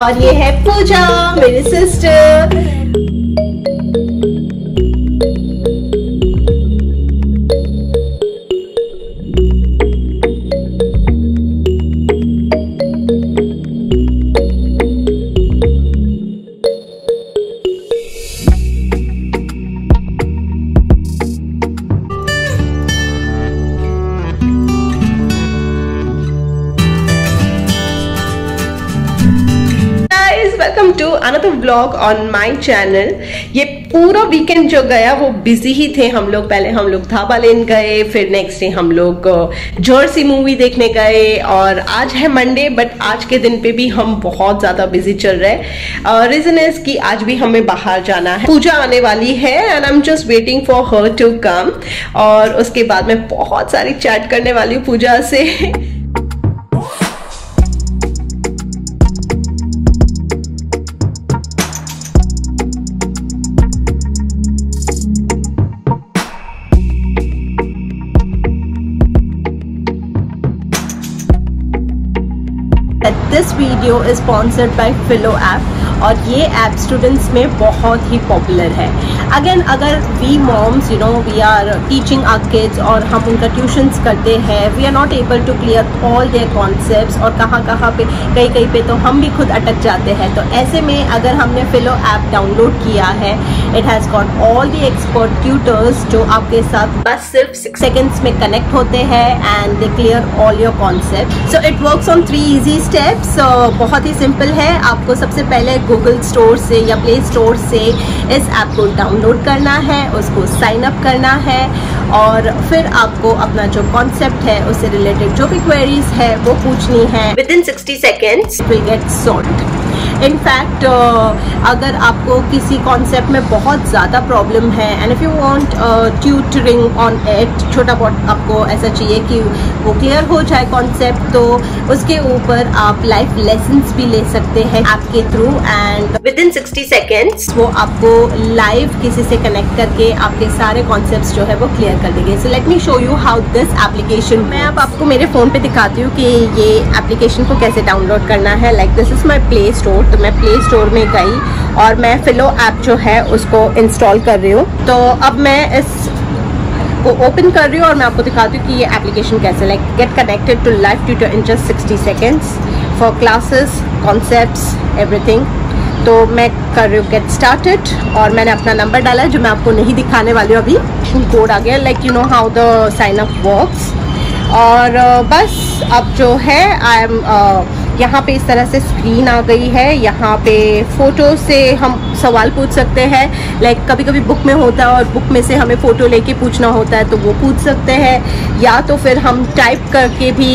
और ये है पूजा, मेरी sister. Welcome to another vlog on my channel. ये पूरा वीकेंड जो गया वो बिजी ही थे हम लोग। पहले हम लोग धाबा लेन गए, फिर नेक्स्ट डे हम लोग जर्सी मूवी देखने गए और आज है मंडे, बट आज के दिन पे भी हम बहुत ज्यादा बिजी चल रहे हैं। रीजन इज कि आज भी हमें बाहर जाना है। पूजा आने वाली है and I am just waiting for her to come और उसके बाद मैं बहुत सारी चैट करने वाली हूँ पूजा से। This video is sponsored by Filo app और ये ऐप स्टूडेंट्स में बहुत ही पॉपुलर है। अगेन अगर we moms we are teaching our kids और हम उनका ट्यूशन्स करते हैं, we are not able to clear all their concepts और कहाँ पे कहीं पे तो हम भी खुद अटक जाते हैं। तो ऐसे में अगर हमने फिलो ऐप डाउनलोड किया है, it has got all the expert tutors जो आपके साथ बस सिर्फ 6 सेकेंड्स में कनेक्ट होते हैं and they clear all your concept. So it works on 3 easy steps. बहुत ही सिंपल है। आपको सबसे पहले गूगल स्टोर से या प्ले स्टोर से इस ऐप को डाउनलोड करना है, उसको साइन अप करना है और फिर आपको अपना जो कॉन्सेप्ट है उससे रिलेटेड जो भी क्वेरीज है वो पूछनी है। Within 60 seconds will get solved. In fact अगर आपको किसी कॉन्सेप्ट में बहुत ज़्यादा प्रॉब्लम है and if you want tutoring on it, छोटा बहुत आपको ऐसा चाहिए कि वो क्लियर हो जाए कॉन्सेप्ट, तो उसके ऊपर आप लाइव लेसन्स भी ले सकते हैं ऐप के थ्रू एंड विदिन 60 सेकेंड्स वो आपको लाइव किसी से कनेक्ट करके आपके सारे कॉन्सेप्ट्स जो है वो क्लियर कर देंगे। So let me show you how this application. मैं अब आपको मेरे फ़ोन पे दिखाती हूँ कि ये एप्लीकेशन को कैसे डाउनलोड करना है। Like this is my play store. तो मैं प्ले स्टोर में गई और मैं फिलो ऐप जो है उसको इंस्टॉल कर रही हूँ। तो अब मैं इस को ओपन कर रही हूँ और मैं आपको दिखाती हूँ कि ये एप्लीकेशन कैसे, like get connected to live tutor in just 60 seconds for classes, concepts, everything. तो मैं कर रही हूँ गेट स्टार्टेड और मैंने अपना नंबर डाला है जो मैं आपको नहीं दिखाने वाली हूँ अभी। कोड आ गया, like you know how the sign up works. और बस अब जो है आई एम यहाँ पे इस तरह से स्क्रीन आ गई है। यहाँ पे फ़ोटो से हम सवाल पूछ सकते हैं। लाइक कभी कभी बुक में होता है और बुक में से हमें फ़ोटो लेके पूछना होता है तो वो पूछ सकते हैं, या तो फिर हम टाइप करके भी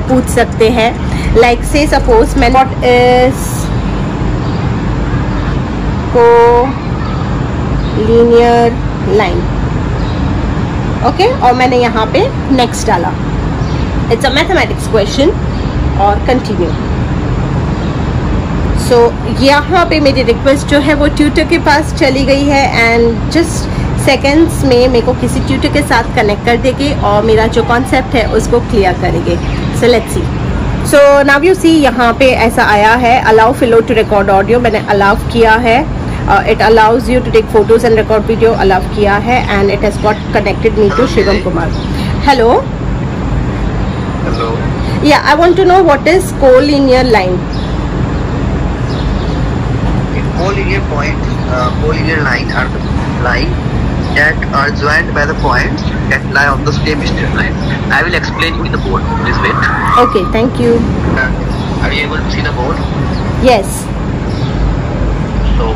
पूछ सकते हैं। लाइक से सपोज मैं what is collinear line, okay, और मैंने यहाँ पे नेक्स्ट डाला। इट्स अ मैथमेटिक्स क्वेश्चन और कंटिन्यू। सो यहाँ पे मेरी रिक्वेस्ट जो है वो ट्यूटर के पास चली गई है एंड जस्ट सेकेंड्स में मेरे को किसी ट्यूटर के साथ कनेक्ट कर देगी और मेरा जो कॉन्सेप्ट है उसको क्लियर करेंगे। So let's see. So now you see यहाँ पे ऐसा आया है, allow Filo to record audio. मैंने अलाउ किया है। It allows you to take photos and record video, allow किया है and it has got connected me to Shivam Kumar. Hello. Hello. Yeah, I want to know what is collinear line. Collinear point, collinear line are the line that are joined by the points that lie on the same straight line. I will explain you in the board. Please wait. Okay, thank you. Are you able to see the board? Yes. So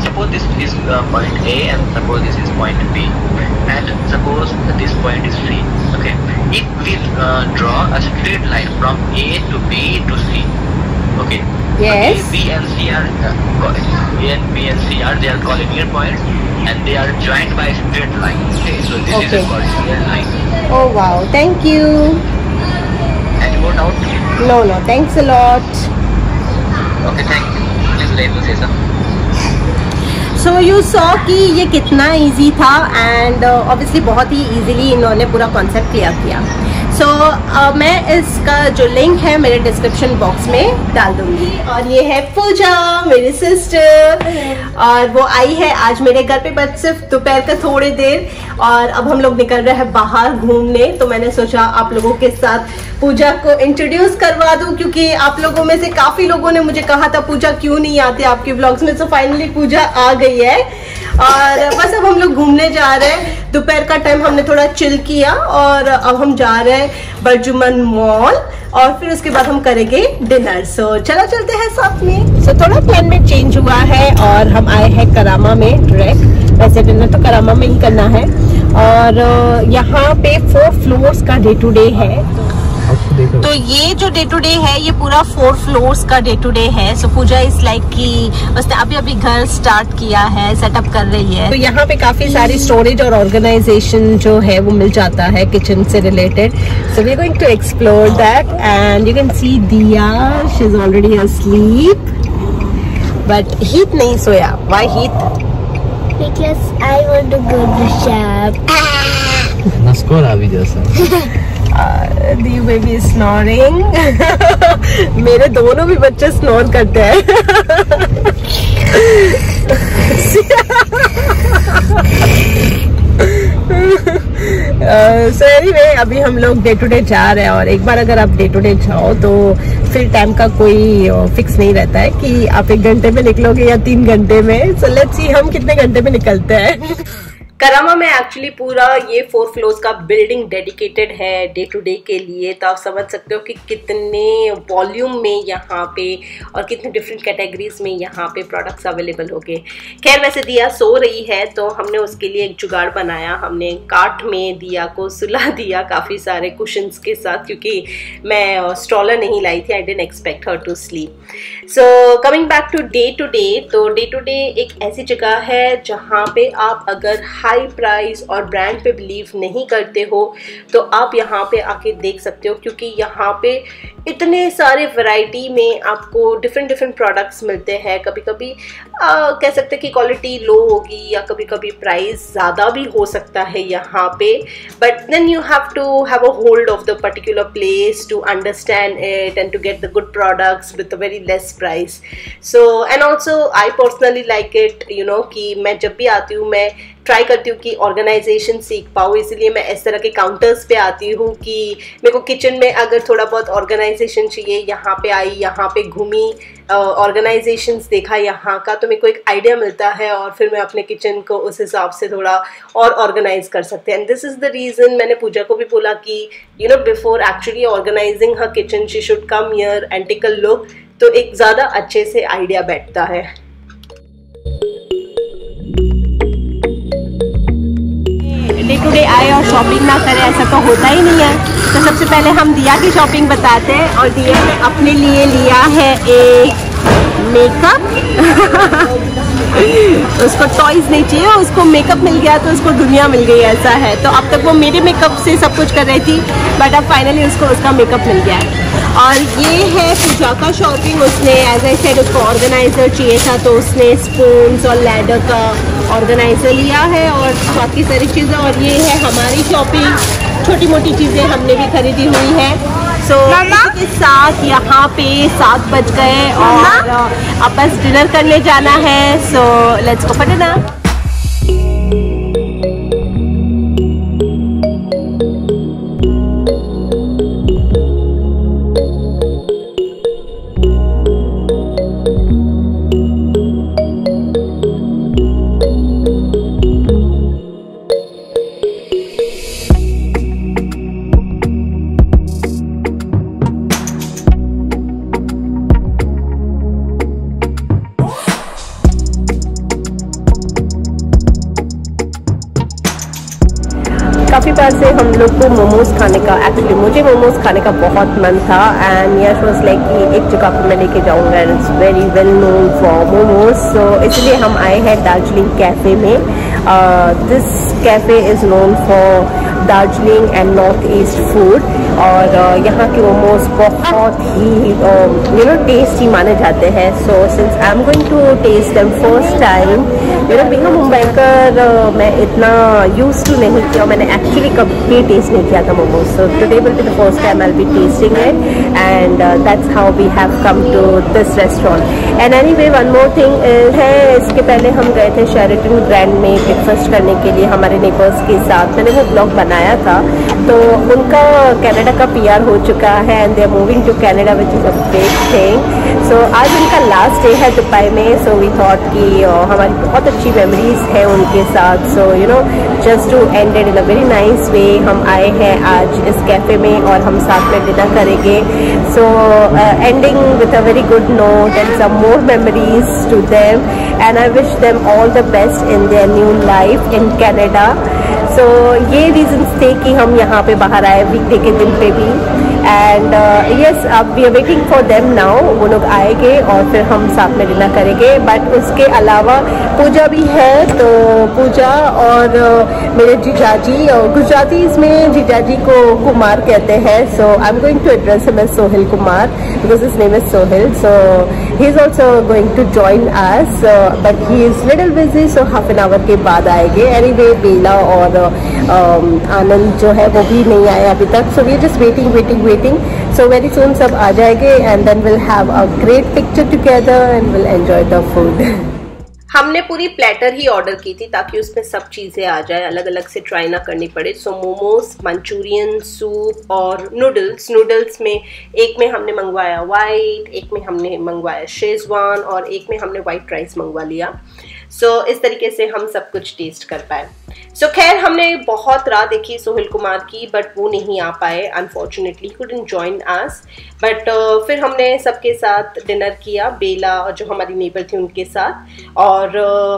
suppose this is point A and suppose this is point B and suppose this point is C. Okay. If we draw a straight line from A to B to C. Okay. Yes. B and C are they are collinear points and they are joined by a straight line. Okay. So this is a collinear line. Oh wow, thank you. Any more doubt? No, thanks a lot. Okay, thank you. Please let me say something. So you saw कि ये कितना easy था and obviously बहुत ही easily इन्होंने पूरा concept clear किया। सो मैं इसका जो लिंक है मेरे डिस्क्रिप्शन बॉक्स में डाल दूंगी। और ये है पूजा, मेरी सिस्टर, और वो आई है आज मेरे घर पे बस सिर्फ दोपहर का थोड़ी देर, और अब हम लोग निकल रहे हैं बाहर घूमने। तो मैंने सोचा आप लोगों के साथ पूजा को इंट्रोड्यूस करवा दूं, क्योंकि आप लोगों में से काफी लोगों ने मुझे कहा था पूजा क्यों नहीं आते आपके व्लॉग्स में। तो फाइनली पूजा आ गई है और बस अब हम लोग घूमने जा रहे हैं। दोपहर का टाइम हमने थोड़ा चिल किया और अब हम जा रहे हैं बर्जुमन मॉल और फिर उसके बाद हम करेंगे डिनर। सो चलो चलते हैं साथ में। सो थोड़ा प्लान में चेंज हुआ है और हम आए हैं करामा में डायरेक्ट। वैसे डिनर तो करामा में ही करना है और यहाँ पे 4 फ्लोर्स का डे टू डे है। तो ये जो डे टू डे है ये पूरा 4 फ्लोर्स का डे टू डे है। सो पूजा इस लाइक कि उसने अभी घर स्टार्ट किया है, सेटअप कर रही है। तो यहाँ पे काफी सारी स्टोरेज और ऑर्गेनाइजेशन जो है वो मिल जाता है किचन से related. So we are going to explore that and you can see Diya, she is already asleep but Heet नहीं सोया। Why Heet? Because I want to go to shop. Naskora अभी जैसा। दी बेबी स्नोरिंग। मेरे दोनों भी बच्चे स्नोर करते हैं। सो एनीवे अभी हम लोग डे टू डे जा रहे हैं और एक बार अगर आप डे टू डे जाओ तो फिर टाइम का कोई फिक्स नहीं रहता है कि आप 1 घंटे में निकलोगे या 3 घंटे में। सो लेट्स सी हम कितने घंटे में निकलते हैं। करामा में एक्चुअली पूरा ये 4 फ्लोर्स का बिल्डिंग डेडिकेटेड है डे टू डे के लिए। तो आप समझ सकते हो कि कितने वॉल्यूम में यहाँ पे और कितने डिफरेंट कैटेगरीज में यहाँ पे प्रोडक्ट्स अवेलेबल हो गए। खैर वैसे दिया सो रही है तो हमने उसके लिए एक जुगाड़ बनाया। हमने काट में दिया को सुला दिया काफ़ी सारे कुशन्स के साथ, क्योंकि मैं स्ट्रॉलर नहीं लाई थी। I didn't expect her to sleep. So coming back to Day, तो डे टू डे एक ऐसी जगह है जहाँ पे आप अगर हाई प्राइस और ब्रांड पे बिलीव नहीं करते हो तो आप यहाँ पे आके देख सकते हो, क्योंकि यहाँ पे इतने सारे वैरायटी में आपको डिफरेंट प्रोडक्ट्स मिलते हैं। कभी कभी कह सकते हैं कि क्वालिटी लो होगी या कभी कभी प्राइस ज़्यादा भी हो सकता है यहाँ पे, but then you have to have a hold of the particular place to understand it and to get the good products with a very less price. So and also I personally like it, you know, कि मैं जब भी आती हूँ मैं try करती हूँ कि ऑर्गेनाइजेशन सीख पाऊँ, इसलिए मैं इस तरह के काउंटर्स पे आती हूँ कि मेरे को किचन में अगर थोड़ा बहुत ऑर्गेनाइजेशन चाहिए, यहाँ पे आई, यहाँ पे घूमी, ऑर्गेनाइजेशंस देखा यहाँ का, तो मेरे को एक आइडिया मिलता है और फिर मैं अपने किचन को उस हिसाब से थोड़ा और ऑर्गेनाइज कर सकते हैं। And this is the reason मैंने पूजा को भी बोला कि you know before actually organising her kitchen she should come here and take a look, तो एक ज़्यादा अच्छे से आइडिया बैठता है। डे टू डे आए और शॉपिंग ना करें ऐसा तो होता ही नहीं है। तो सबसे पहले हम दिया की शॉपिंग बताते हैं और दिया ने अपने लिए लिया है एक मेकअप। उसको टॉयज नहीं चाहिए, उसको मेकअप मिल गया तो उसको दुनिया मिल गई, ऐसा है। तो अब तक वो मेरे मेकअप से सब कुछ कर रही थी बट अब फाइनली उसको उसका मेकअप मिल गया है। और ये है पूजा का शॉपिंग। उसने एज आई सेड उसको ऑर्गेनाइजर चाहिए था तो उसने स्पून्स और लैडर का ऑर्गेनाइजर लिया है और बाकी सारी चीज़ें। और ये है हमारी शॉपिंग, छोटी मोटी चीज़ें हमने भी खरीदी हुई है। सो इसके साथ यहाँ पे 7 बज गए और अब बस डिनर करने जाना है। So let's go for dinner. काफ़ी बार से हम लोग को मोमोज खाने का, एक्चुअली मुझे मोमोज खाने का बहुत मन था एंड यश वाज लाइक कि एक जगह पर मैं लेके जाऊंगा and it's very well known for momos. So इसलिए हम आए हैं दार्जिलिंग कैफ़े में। This cafe is known for Darjeeling and North East food. और यहाँ के मोमोज बहुत ही टेस्टी माने जाते हैं। So since I am going to taste them first time, बिना मुंबई कर मैं इतना यूज टू नहीं किया, मैंने एक्चुअली कभी टेस्ट नहीं किया था momos. So today will be the first time I will be tasting it and that's how we have come to this restaurant. And anyway one more thing है, इसके पहले हम गए थे शेरेटन ग्रैंड में ब्रेकफास्ट करने के लिए हमारे नेबर्स के साथ। मैंने वो ब्लॉग बनाया था, तो उनका कनाडा का PR हो चुका है and they are moving to Canada which is a big thing. So आज उनका लास्ट डे है दुबई में। सो वी थॉट कि हमारी बहुत अच्छी मेमोरीज है उनके साथ। So just to end it in a very nice way, हम आए हैं आज इस कैफे में और हम साथ में डिनर करेंगे। So ending with a very good note and some more memories to them and I wish them all the best in their new life in Canada. So ये रीजंस थे कि हम यहाँ पे बाहर आए वीकडे के दिन पे भी। एंड यस, अब we are waiting for them now. वो लोग आएंगे और फिर हम साथ में डिनर करेंगे। बट उसके अलावा पूजा भी है, तो पूजा और मेरे जीजाजी, और गुजरातीज में जीजाजी को कुमार कहते हैं। So I am going to address him as Sohail Kumar because his name is Sohail. So he is also going to join us but he is little busy, so half an hour के बाद आएंगे। एनीवे बेला और आनंद जो है वो भी नहीं आए अभी तक। So we are just waiting. So very soon सब आ जाएंगे and then will have a great picture together and will enjoy the food. हमने पूरी प्लेटर ही ऑर्डर की थी ताकि उसमें सब चीज़ें आ जाए, अलग अलग से ट्राई ना करनी पड़े। सो मोमोज, मंचूरियन, सूप और नूडल्स में एक में हमने मंगवाया वाइट, एक में हमने मंगवाया शेजवान और एक में हमने वाइट राइस मंगवा लिया। सो इस तरीके से हम सब कुछ टेस्ट कर पाए। सो खैर हमने बहुत राह देखी सोहेल कुमार की, बट वो नहीं आ पाए unfortunately, couldn't join us। But फिर हमने सबके साथ डिनर किया, बेला और जो हमारी नेबर थी उनके साथ, और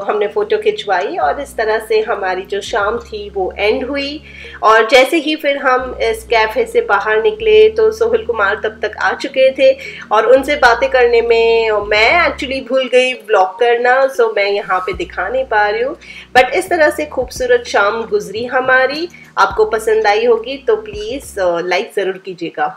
हमने फ़ोटो खिंचवाई और इस तरह से हमारी जो शाम थी वो एंड हुई। और जैसे ही फिर हम इस कैफ़े से बाहर निकले तो सोहेल कुमार तब तक आ चुके थे और उनसे बातें करने में मैं एक्चुअली भूल गई ब्लॉग करना। सो मैं यहाँ पे दिखा नहीं पा रही हूँ, बट इस तरह से खूबसूरत शाम गुजरी हमारी। आपको पसंद आई होगी तो प्लीज़ लाइक ज़रूर कीजिएगा।